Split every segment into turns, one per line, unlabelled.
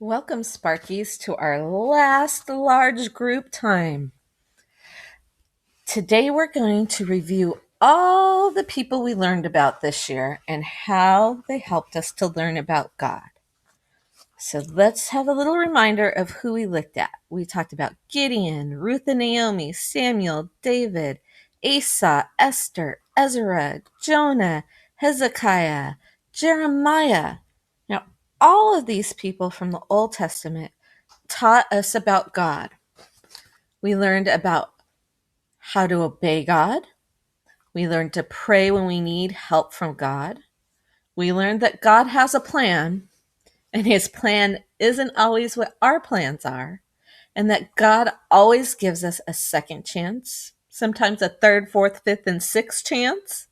Welcome, Sparkies, to our last large group time. Today we're going to review all the people we learned about this year and how they helped us to learn about God. So let's have a little reminder of who we looked at. We talked about Gideon, Ruth and Naomi, Samuel, David, Asa, Esther, Ezra, Jonah, Hezekiah, Jeremiah. Now, all of these people from the Old Testament taught us about God. We learned about how to obey God. We learned to pray when we need help from God. We learned that God has a plan, and his plan isn't always what our plans are, and that God always gives us a second chance, sometimes a third, fourth, fifth, and sixth chance.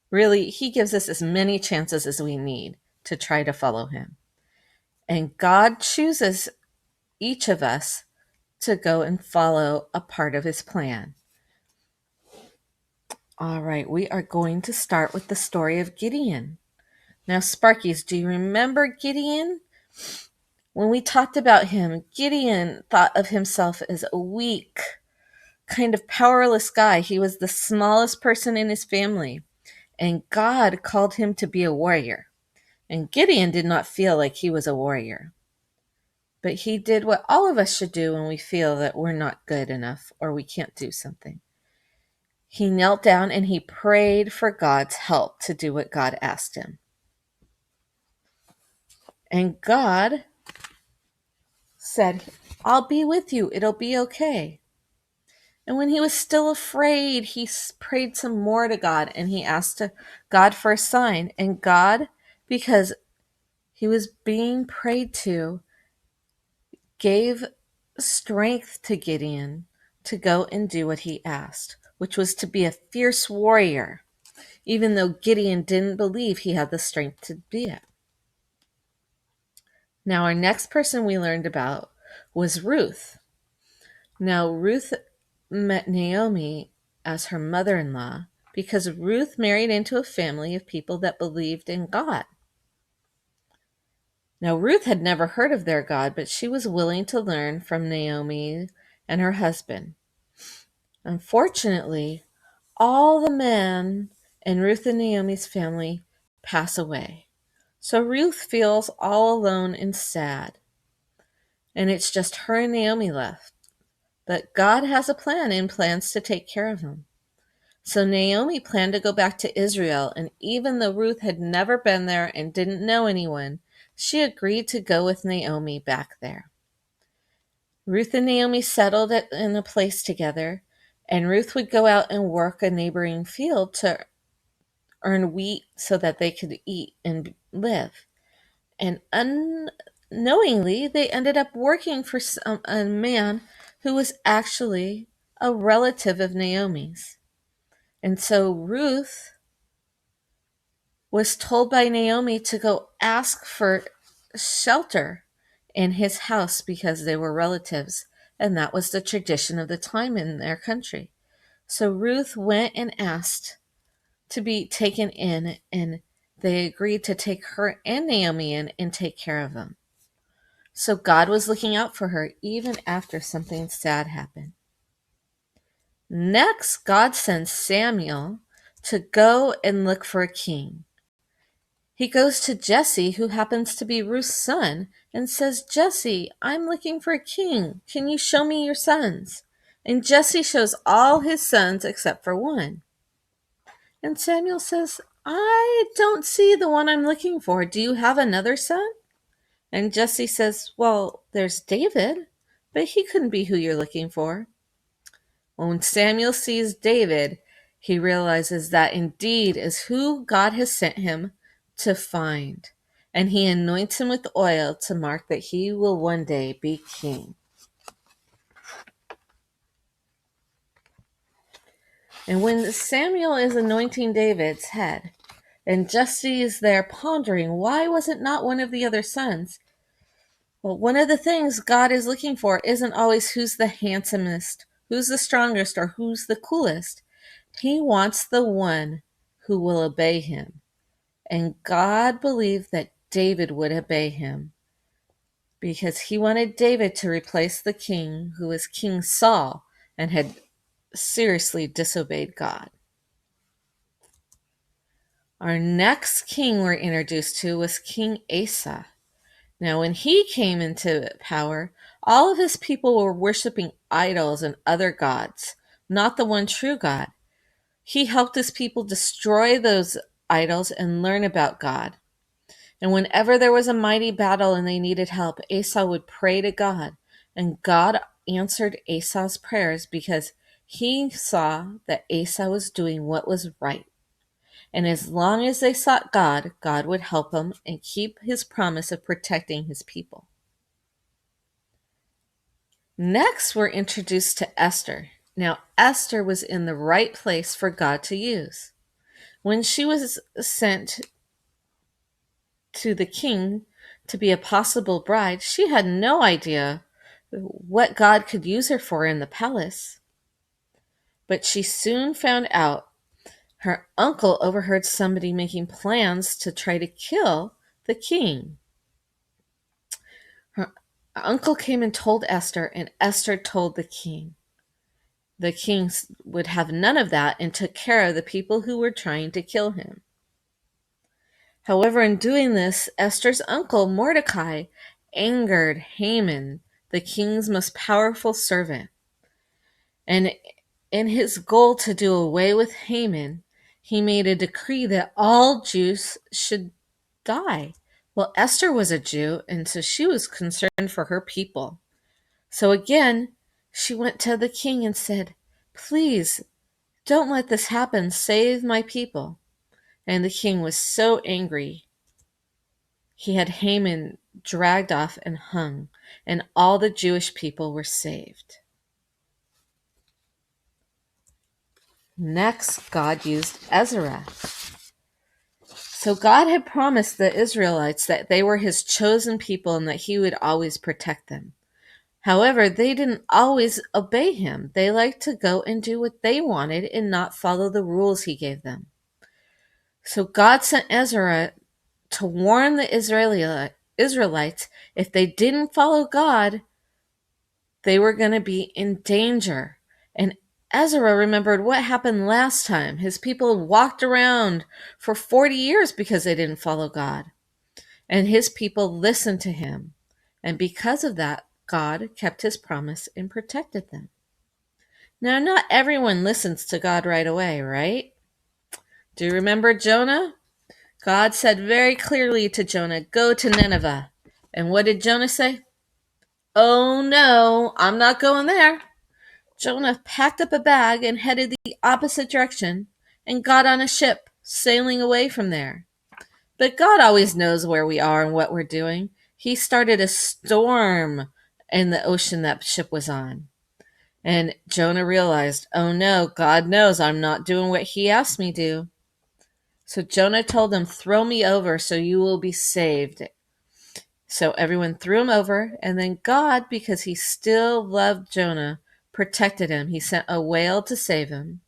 Really, he gives us as many chances as we need to try to follow him. And God chooses each of us to go and follow a part of his plan. All right, we are going to start with the story of Gideon. Now, Sparkies, do you remember Gideon? When we talked about him, Gideon thought of himself as a weak, kind of powerless guy. He was the smallest person in his family, and God called him to be a warrior. And Gideon did not feel like he was a warrior. But he did what all of us should do when we feel that we're not good enough or we can't do something. He knelt down and he prayed for God's help to do what God asked him. And God said, I'll be with you. It'll be okay. And when he was still afraid, he prayed some more to God and he asked God for a sign. And God, because he was being prayed to, gave strength to Gideon to go and do what he asked, which was to be a fierce warrior, even though Gideon didn't believe he had the strength to be it. Now, our next person we learned about was Ruth. Now, Ruth met Naomi as her mother-in-law because Ruth married into a family of people that believed in God. Now, Ruth had never heard of their God, but she was willing to learn from Naomi and her husband. Unfortunately, all the men in Ruth and Naomi's family pass away. So Ruth feels all alone and sad. And it's just her and Naomi left. But God has a plan and plans to take care of them. So Naomi planned to go back to Israel, and even though Ruth had never been there and didn't know anyone, she agreed to go with Naomi back there. Ruth and Naomi settled in a place together, and Ruth would go out and work a neighboring field to earn wheat so that they could eat and live. And unknowingly, they ended up working for a man who was actually a relative of Naomi's. And so Ruth was told by Naomi to go ask for shelter in his house because they were relatives, and that was the tradition of the time in their country. So Ruth went and asked to be taken in, and they agreed to take her and Naomi in and take care of them. So God was looking out for her even after something sad happened. Next, God sends Samuel to go and look for a king. He goes to Jesse, who happens to be Ruth's son, and says, Jesse, I'm looking for a king. Can you show me your sons? And Jesse shows all his sons except for one. And Samuel says, I don't see the one I'm looking for. Do you have another son? And Jesse says, well, there's David, but he couldn't be who you're looking for. When Samuel sees David, he realizes that indeed is who God has sent him to find. And he anoints him with oil to mark that he will one day be king. And when Samuel is anointing David's head, and Jesse is there pondering, why was it not one of the other sons? Well, one of the things God is looking for isn't always who's the handsomest, who's the strongest, or who's the coolest. He wants the one who will obey him. And God believed that David would obey him. because he wanted David to replace the king who was King Saul and had seriously disobeyed God. Our next king we're introduced to was King Asa. Now, when he came into power, all of his people were worshiping idols and other gods, not the one true God. He helped his people destroy those idols and learn about God. And whenever there was a mighty battle and they needed help, Asa would pray to God. And God answered Asa's prayers because he saw that Asa was doing what was right. And as long as they sought God, God would help them and keep his promise of protecting his people. Next, we're introduced to Esther. Now, Esther was in the right place for God to use. When she was sent to the king to be a possible bride, she had no idea what God could use her for in the palace. But she soon found out. Her uncle overheard somebody making plans to try to kill the king. Her uncle came and told Esther, and Esther told the king. The king would have none of that and took care of the people who were trying to kill him. However, in doing this, Esther's uncle, Mordecai, angered Haman, the king's most powerful servant. And in his goal to do away with Haman, he made a decree that all Jews should die. Well, Esther was a Jew, and so she was concerned for her people. So again, she went to the king and said, "Please, don't let this happen. Save my people." And the king was so angry. He had Haman dragged off and hung, and all the Jewish people were saved. Next, God used Ezra. So God had promised the Israelites that they were his chosen people and that he would always protect them. However, they didn't always obey him. They liked to go and do what they wanted and not follow the rules he gave them. So God sent Ezra to warn the Israelites if they didn't follow God, they were going to be in danger. And Ezra remembered what happened last time. His people walked around for 40 years because they didn't follow God. And his people listened to him. And because of that, God kept his promise and protected them. Now, not everyone listens to God right away, right? Do you remember Jonah? God said very clearly to Jonah, "Go to Nineveh." And what did Jonah say? "Oh no, I'm not going there." Jonah packed up a bag and headed the opposite direction and got on a ship, sailing away from there. But God always knows where we are and what we're doing. He started a storm in the ocean that ship was on. And Jonah realized, oh no, God knows I'm not doing what he asked me to. So Jonah told them, "Throw me over so you will be saved." So everyone threw him over, and then God, because he still loved Jonah, protected him. He sent a whale to save him.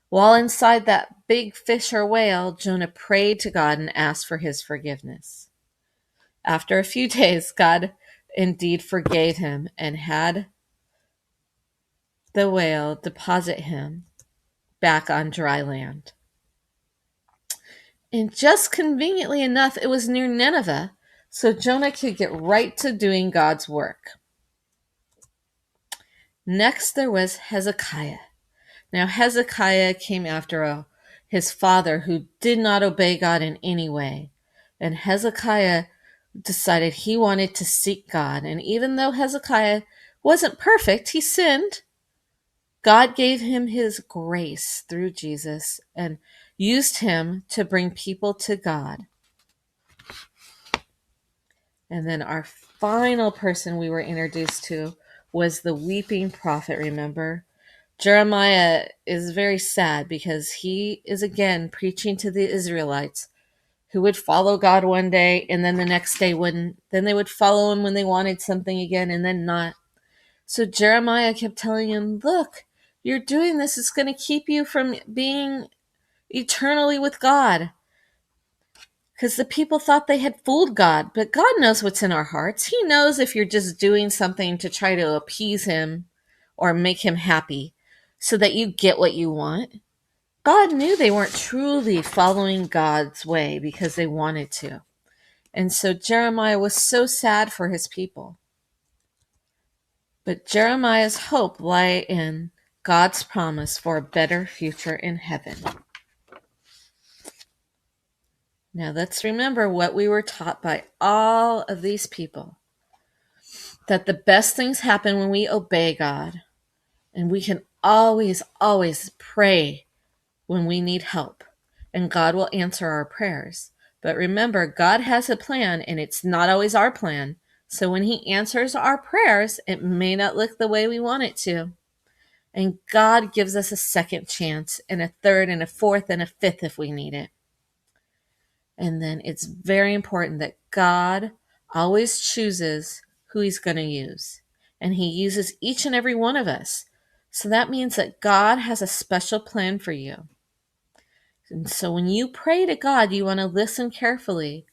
While inside that big fish or whale, Jonah prayed to God and asked for his forgiveness. After a few days, God indeed forgave him and had the whale deposit him back on dry land. And just conveniently enough, it was near Nineveh, so Jonah could get right to doing God's work. Next, there was Hezekiah. Now, Hezekiah came after his father, who did not obey God in any way. And Hezekiah decided he wanted to seek God. And even though Hezekiah wasn't perfect, he sinned. God gave him his grace through Jesus and used him to bring people to God. And then our final person we were introduced to was the weeping prophet, remember? Jeremiah is very sad because he is again preaching to the Israelites who would follow God one day and then the next day wouldn't. Then they would follow him when they wanted something again and then not. So Jeremiah kept telling him, "Look, you're doing this. It's going to keep you from being eternally with God." because the people thought they had fooled God. But God knows what's in our hearts. He knows if you're just doing something to try to appease him or make him happy so that you get what you want. God knew they weren't truly following God's way because they wanted to. And so Jeremiah was so sad for his people. But Jeremiah's hope lay in God's promise for a better future in heaven. Now let's remember what we were taught by all of these people. That the best things happen when we obey God. And we can always, always pray when we need help. And God will answer our prayers. But remember, God has a plan, and it's not always our plan. So when he answers our prayers, it may not look the way we want it to. And God gives us a second chance, and a third, and a fourth, and a fifth if we need it. And then it's very important that God always chooses who he's going to use. And he uses each and every one of us. So that means that God has a special plan for you. And so when you pray to God, you want to listen carefully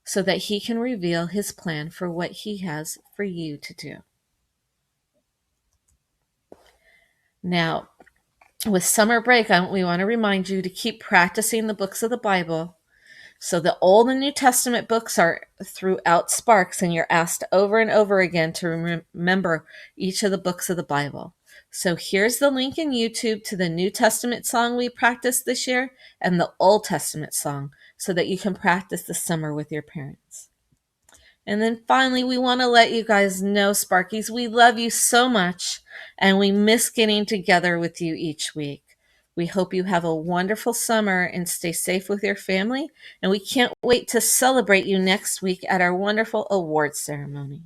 so that he can reveal his plan for what he has for you to do. Now, with summer break, we want to remind you to keep practicing the books of the Bible. So the Old and New Testament books are throughout Sparks, and you're asked over and over again to remember each of the books of the Bible. So here's the link in YouTube to the New Testament song we practiced this year and the Old Testament song so that you can practice this summer with your parents. And then finally, we want to let you guys know, Sparkies, we love you so much, and we miss getting together with you each week. We hope you have a wonderful summer and stay safe with your family, and we can't wait to celebrate you next week at our wonderful awards ceremony.